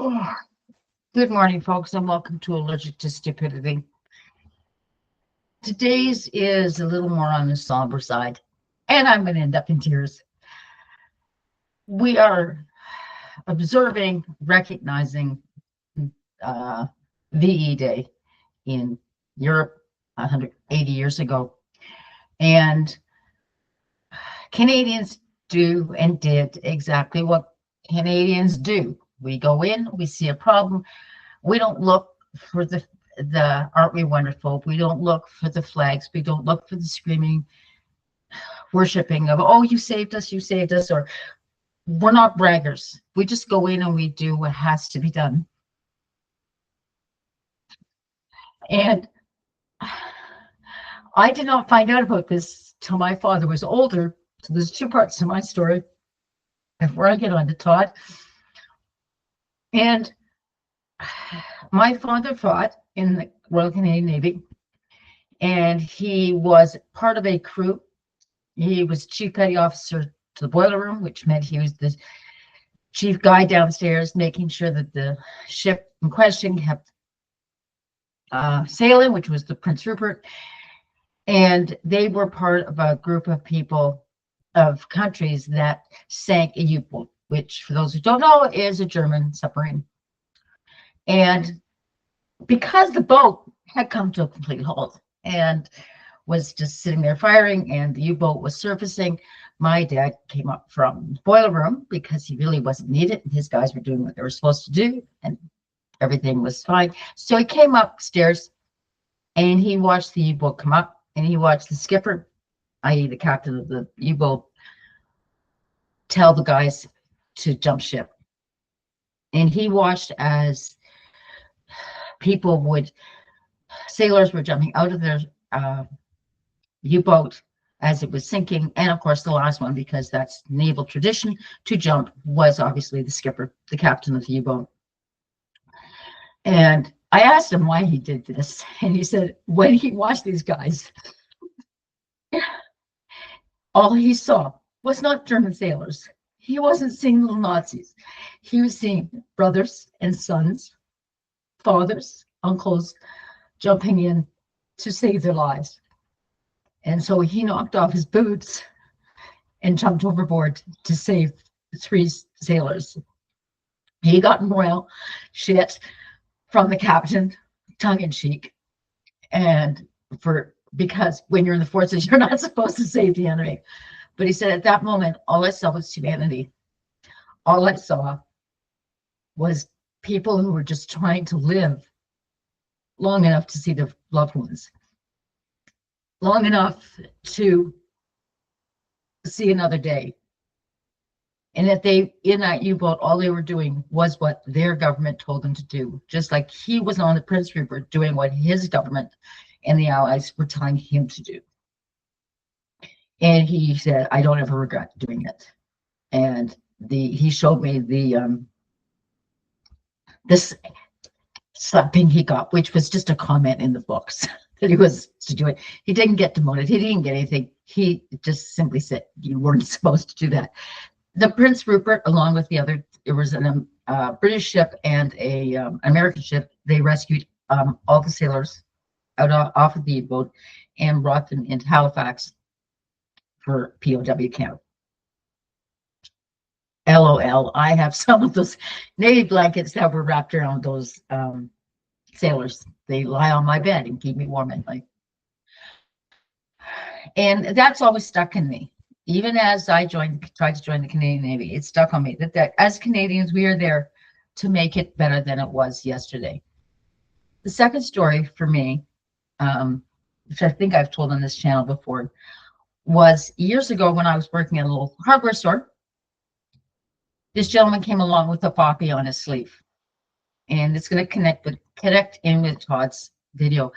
Oh, good morning, folks, and welcome to Allergic to Stupidity. Today's is a little more on the somber side, and I'm going to end up in tears. We are observing, recognizing VE Day in Europe 180 years ago, and Canadians do and did exactly what Canadians do. We go in, we see a problem, we don't look for the aren't we wonderful? We don't look for the flags. We don't look for the screaming, worshiping of, oh, you saved us, or we're not braggers. We just go in and we do what has to be done. And I did not find out about this till my father was older. So there's two parts to my story before I get on to Todd. And my father fought in the Royal Canadian Navy, and he was part of a crew. He was chief petty officer to the boiler room, which meant he was the chief guy downstairs, making sure that the ship in question kept sailing, which was the Prince Rupert. And they were part of a group of people, of countries that sank a U-boat, which, for those who don't know, is a German submarine. And because the boat had come to a complete halt and was just sitting there firing, and the U-boat was surfacing, my dad came up from the boiler room because he really wasn't needed, and his guys were doing what they were supposed to do, and everything was fine. So he came upstairs, and he watched the U-boat come up, and he watched the skipper, i.e. the captain of the U-boat, tell the guys to jump ship. And he watched as sailors were jumping out of their U-boat as it was sinking. And of course, the last one, because that's naval tradition to jump, was obviously the skipper, the captain of the U-boat. And I asked him why he did this. And he said, when he watched these guys, all he saw was not German sailors. He wasn't seeing little Nazis. He was seeing brothers and sons, fathers, uncles, jumping in to save their lives. And so he knocked off his boots and jumped overboard to save the three sailors. He got morale shit from the captain, tongue in cheek, and because when you're in the forces, you're not supposed to save the enemy. But he said, at that moment, all I saw was humanity. All I saw was people who were just trying to live long enough to see their loved ones, long enough to see another day. And that in that U-boat, all they were doing was what their government told them to do, just like he was on the Prince Rupert doing what his government and the Allies were telling him to do. And he said, I don't ever regret doing it. And he showed me this slapping he got, which was just a comment in the books that he was to do it. He didn't get demoted. He didn't get anything. He just simply said, you weren't supposed to do that. The Prince Rupert, along with the other, it was a British ship and a American ship. They rescued all the sailors off of the boat and brought them into Halifax for POW camp. LOL. I have some of those Navy blankets that were wrapped around those sailors. They lie on my bed and keep me warm at night. And that's always stuck in me. Even as I tried to join the Canadian Navy, it stuck on me that as Canadians, we are there to make it better than it was yesterday. The second story for me, which I think I've told on this channel before, was years ago when I was working at a little hardware store. This gentleman came along with a poppy on his sleeve, and it's going to connect in with Todd's video.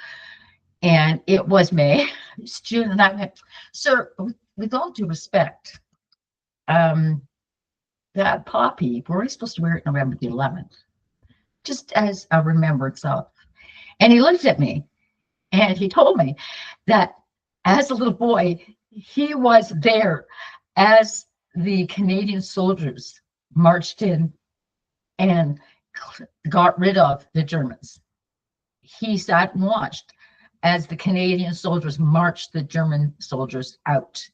And it was May, it's June, and I went, sir, with all due respect, that poppy, we're only supposed to wear it November the 11th, just as a remembrance of. And he looked at me, and he told me that as a little boy, he was there as the Canadian soldiers marched in and got rid of the Germans. He sat and watched as the Canadian soldiers marched the German soldiers out.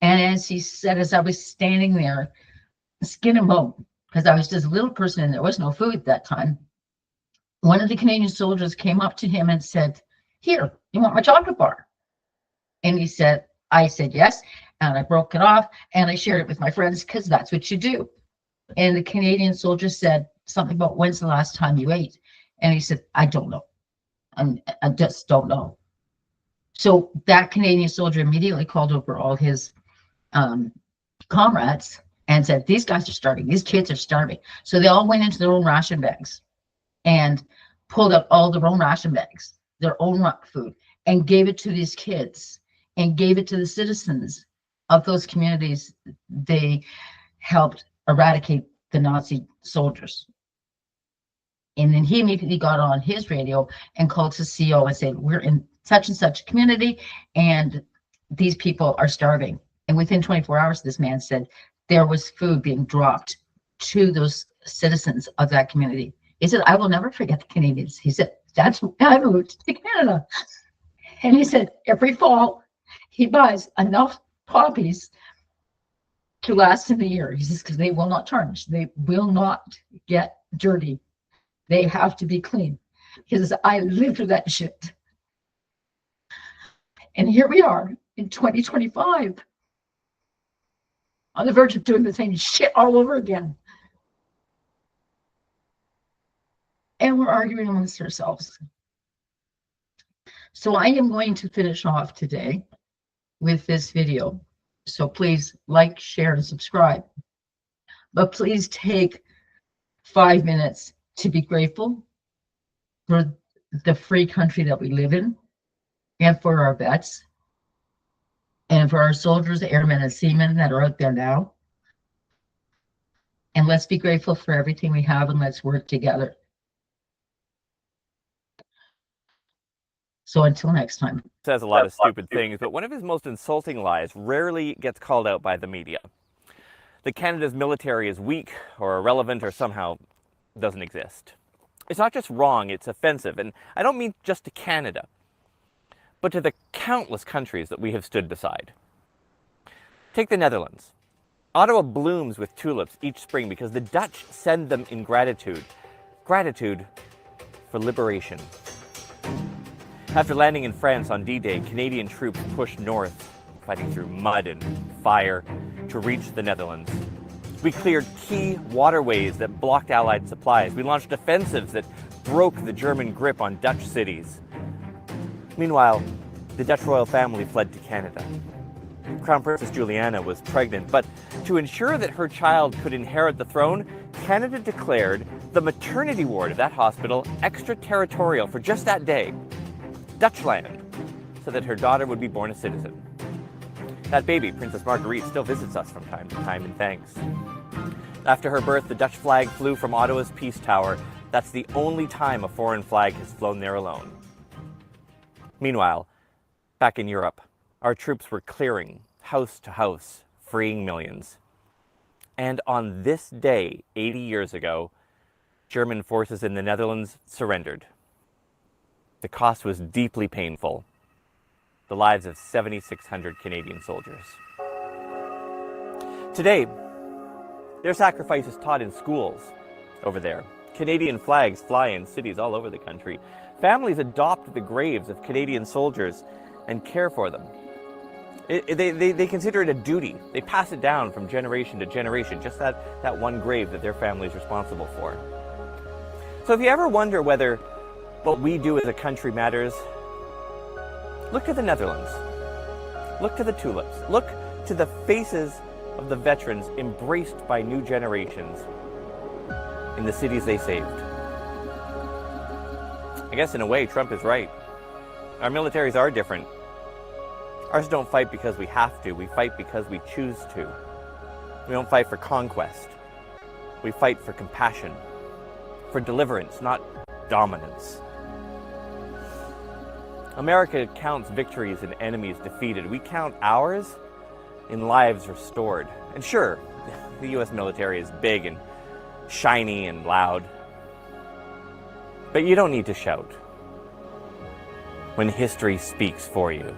And as he said, as I was standing there, skin and bone, because I was just a little person and there was no food at that time, one of the Canadian soldiers came up to him and said, "Here, you want my chocolate bar?" And I said, yes. And I broke it off and I shared it with my friends because that's what you do. And the Canadian soldier said something about, "When's the last time you ate?" And he said, "I don't know. I just don't know." So that Canadian soldier immediately called over all his comrades and said, "These guys are starving. These kids are starving." So they all went into their own ration bags and pulled up all their own ration bags, their own food, and gave it to these kids and gave it to the citizens of those communities. They helped eradicate the Nazi soldiers. And then he immediately got on his radio and called to CO and said, "We're in such and such community and these people are starving." And within 24 hours, this man said there was food being dropped to those citizens of that community. He said, "I will never forget the Canadians." He said, "That's why I moved to Canada." And he said every fall he buys enough poppies to last him a year. He says, because they will not tarnish. They will not get dirty. They have to be clean. He says, "I lived through that shit." And here we are in 2025 on the verge of doing the same shit all over again. And we're arguing amongst ourselves. So I am going to finish off today with this video. So please like, share, and subscribe. But please take 5 minutes to be grateful for the free country that we live in, and for our vets, and for our soldiers, airmen, and seamen that are out there now. And let's be grateful for everything we have, and let's work together. So until next time. Says a lot of stupid things, but one of his most insulting lies rarely gets called out by the media. That Canada's military is weak or irrelevant or somehow doesn't exist. It's not just wrong, it's offensive, and I don't mean just to Canada, but to the countless countries that we have stood beside. Take the Netherlands. Ottawa blooms with tulips each spring because the Dutch send them in gratitude. Gratitude for liberation. After landing in France on D-Day, Canadian troops pushed north, fighting through mud and fire to reach the Netherlands. We cleared key waterways that blocked Allied supplies. We launched offensives that broke the German grip on Dutch cities. Meanwhile, the Dutch royal family fled to Canada. Crown Princess Juliana was pregnant, but to ensure that her child could inherit the throne, Canada declared the maternity ward of that hospital extraterritorial for just that day, Dutch land, so that her daughter would be born a citizen. That baby, Princess Marguerite, still visits us from time to time in thanks. After her birth, the Dutch flag flew from Ottawa's Peace Tower. That's the only time a foreign flag has flown there alone. Meanwhile, back in Europe, our troops were clearing house to house, freeing millions. And on this day, 80 years ago, German forces in the Netherlands surrendered. The cost was deeply painful. The lives of 7,600 Canadian soldiers. Today, their sacrifice is taught in schools over there. Canadian flags fly in cities all over the country. Families adopt the graves of Canadian soldiers and care for them. They consider it a duty. They pass it down from generation to generation, just that one grave that their family is responsible for. So if you ever wonder whether what we do as a country matters, look to the Netherlands. Look to the tulips. Look to the faces of the veterans embraced by new generations in the cities they saved. I guess in a way, Trump is right. Our militaries are different. Ours don't fight because we have to. We fight because we choose to. We don't fight for conquest. We fight for compassion, for deliverance, not dominance. America counts victories in enemies defeated. We count ours in lives restored. And sure, the U.S. military is big and shiny and loud. But you don't need to shout when history speaks for you.